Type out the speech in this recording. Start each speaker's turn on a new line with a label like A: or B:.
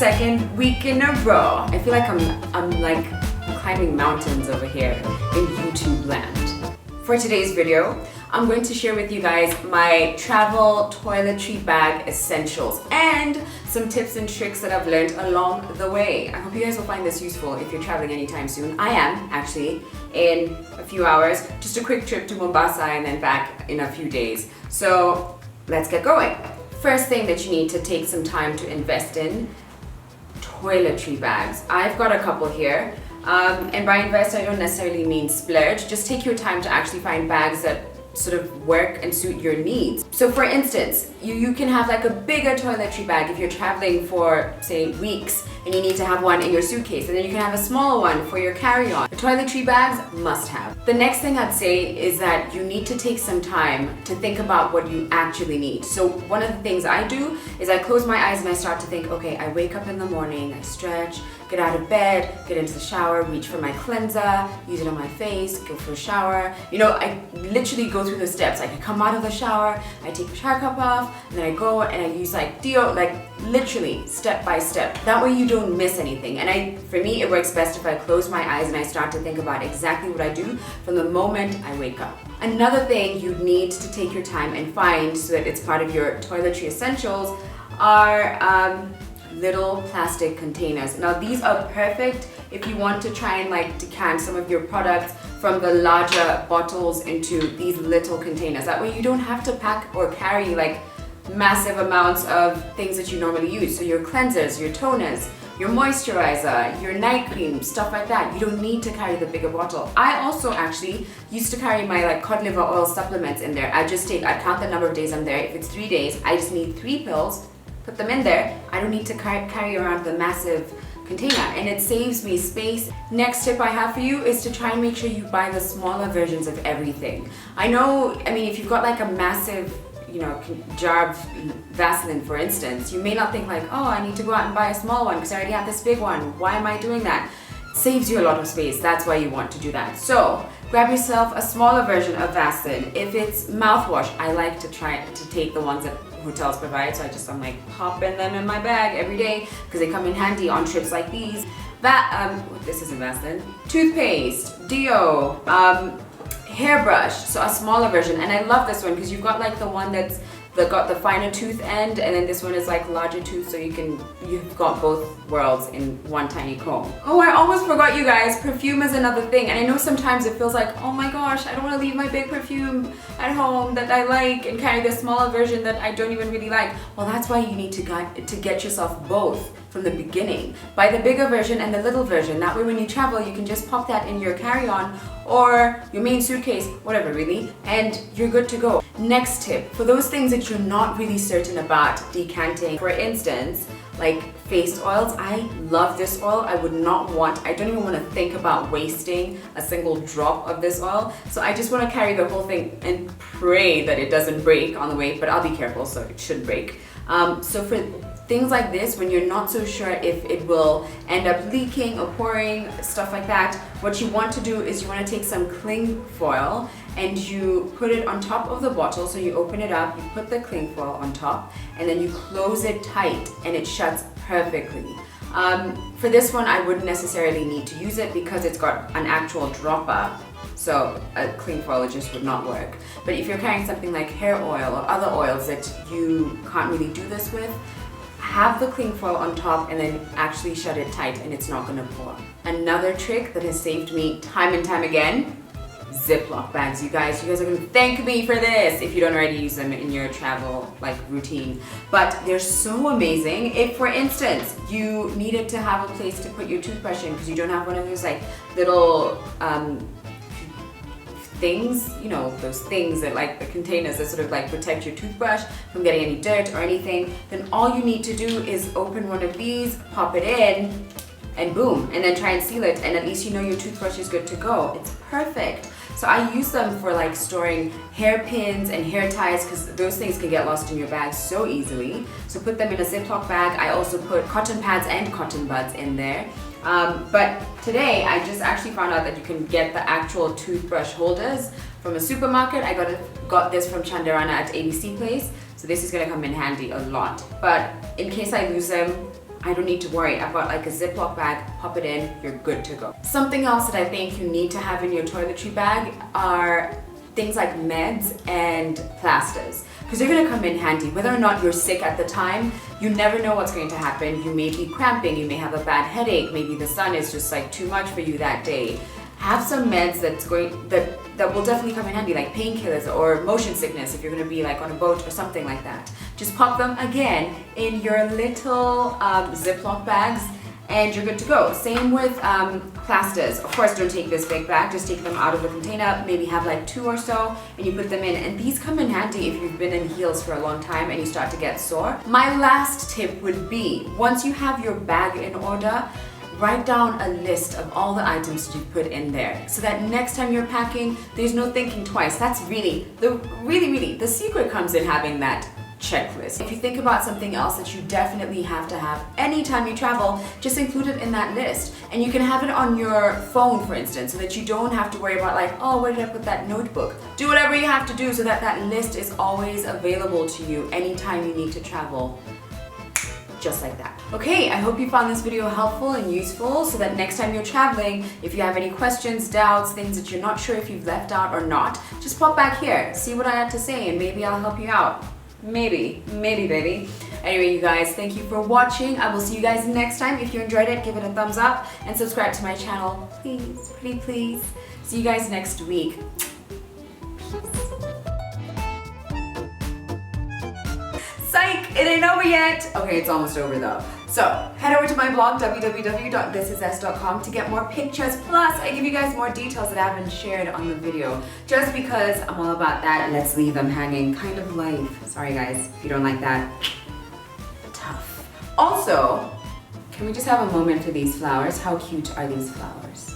A: second week in a row. I feel like I'm like climbing mountains over here in YouTube land. For today's video, I'm going to share with you guys my travel toiletry bag essentials and some tips and tricks that I've learned along the way. I hope you guys will find this useful if you're traveling anytime soon. I am actually in a few hours, just a quick trip to Mombasa and then back in a few days. So let's get going. First thing that you need to take some time to invest in, toiletry bags. I've got a couple here. And by invest, I don't necessarily mean splurge. Just take your time to actually find bags that sort of work and suit your needs. So for instance, you can have like a bigger toiletry bag if you're traveling for, say, weeks and you need to have one in your suitcase, and then you can have a smaller one for your carry-on. The toiletry bags, must have. The next thing I'd say is that you need to take some time to think about what you actually need. So one of the things I do is I close my eyes and I start to think, okay, I wake up in the morning, I stretch, get out of bed, get into the shower, reach for my cleanser, use it on my face, go for a shower. You know, I literally go through the steps. I can come out of the shower, I take the shower cup off, and then I go and I use like deo, like literally step by step. That way you don't miss anything. And for me, it works best if I close my eyes and I start to think about exactly what I do from the moment I wake up. Another thing you need to take your time and find so that it's part of your toiletry essentials are little plastic containers. Now these are perfect if you want to try and like decant some of your products from the larger bottles into these little containers. That way you don't have to pack or carry like massive amounts of things that you normally use. So your cleansers, your toners, your moisturizer, your night cream, stuff like that. You don't need to carry the bigger bottle. I also actually used to carry my like cod liver oil supplements in there. I count the number of days I'm there. If it's 3 days, I just need 3 pills, put them in there. I don't need to carry around the massive container, and it saves me space. Next tip I have for you is to try and make sure you buy the smaller versions of everything. I mean, if you've got like a massive, jar of Vaseline, for instance, you may not think like, oh, I need to go out and buy a small one because I already have this big one. Why am I doing that? It saves you a lot of space. That's why you want to do that. So grab yourself a smaller version of Vaseline. If it's mouthwash, I like to try to take the ones that hotels provide, so I'm like popping them in my bag every day because they come in handy on trips like these. This isn't Vaseline. Toothpaste, deo, hairbrush, so a smaller version. And I love this one because you've got like the one that's got the finer tooth end, and then this one is like larger tooth, so you've got both worlds in one tiny comb. Oh, I almost forgot, you guys, perfume is another thing. And I know sometimes it feels like, oh my gosh, I don't want to leave my big perfume at home that I like and carry the smaller version that I don't even really like. Well, that's why you need to get yourself both from the beginning. Buy the bigger version and the little version. That way when you travel, you can just pop that in your carry-on or your main suitcase, whatever really, and you're good to go. Next tip, for those things that you're not really certain about decanting, for instance, like face oils, I love this oil. I don't even want to think about wasting a single drop of this oil. So I just want to carry the whole thing and pray that it doesn't break on the way, but I'll be careful so it shouldn't break. So for things like this, when you're not so sure if it will end up leaking or pouring, stuff like that, what you want to do is you want to take some cling foil and you put it on top of the bottle. So you open it up, you put the cling foil on top, and then you close it tight and it shuts perfectly. For this one, I wouldn't necessarily need to use it because it's got an actual dropper. So a cling foil just would not work. But if you're carrying something like hair oil or other oils that you can't really do this with, have the cling foil on top and then actually shut it tight and it's not gonna pour. Another trick that has saved me time and time again, Ziplock bags. You guys are gonna thank me for this if you don't already use them in your travel routine. But they're so amazing. If, for instance, you needed to have a place to put your toothbrush in because you don't have one of those like little things, those things that like the containers that sort of like protect your toothbrush from getting any dirt or anything, then all you need to do is open one of these, pop it in, and boom, and then try and seal it, and at least you know your toothbrush is good to go. It's perfect. So I use them for like storing hairpins and hair ties because those things can get lost in your bag so easily. So put them in a Ziploc bag. I also put cotton pads and cotton buds in there. But today I just actually found out that you can get the actual toothbrush holders from a supermarket. I got this from Chandarana at ABC Place. So this is gonna come in handy a lot. But in case I lose them, I don't need to worry. I've got like a Ziploc bag, pop it in, you're good to go. Something else that I think you need to have in your toiletry bag are things like meds and plasters, because they're going to come in handy. Whether or not you're sick at the time, you never know what's going to happen. You may be cramping, you may have a bad headache, maybe the sun is just like too much for you that day. Have some meds that will definitely come in handy, like painkillers or motion sickness if you're going to be like on a boat or something like that. Just pop them again in your little Ziploc bags and you're good to go. Same with plasters. Of course, don't take this big bag, just take them out of the container, maybe have like 2 or so, and you put them in. And these come in handy if you've been in heels for a long time and you start to get sore. My last tip would be, once you have your bag in order, write down a list of all the items that you put in there, so that next time you're packing, there's no thinking twice. That's really, the secret comes in having that checklist. If you think about something else that you definitely have to have anytime you travel, just include it in that list. And you can have it on your phone, for instance, so that you don't have to worry about like, oh, where did I put that notebook? Do whatever you have to do so that that list is always available to you anytime you need to travel. Just like that. Okay, I hope you found this video helpful and useful, so that next time you're traveling, if you have any questions, doubts, things that you're not sure if you've left out or not, just pop back here, see what I have to say, and maybe I'll help you out. Maybe, baby. Anyway, you guys, thank you for watching. I will see you guys next time. If you enjoyed it, give it a thumbs up and subscribe to my channel, please, pretty please. See you guys next week. Psych, it ain't over yet. Okay, it's almost over though. So head over to my blog, www.thisises.com, to get more pictures. Plus, I give you guys more details that I haven't shared on the video, just because I'm all about that. Let's leave them hanging kind of life. Sorry guys, if you don't like that. Tough. Also, can we just have a moment for these flowers? How cute are these flowers?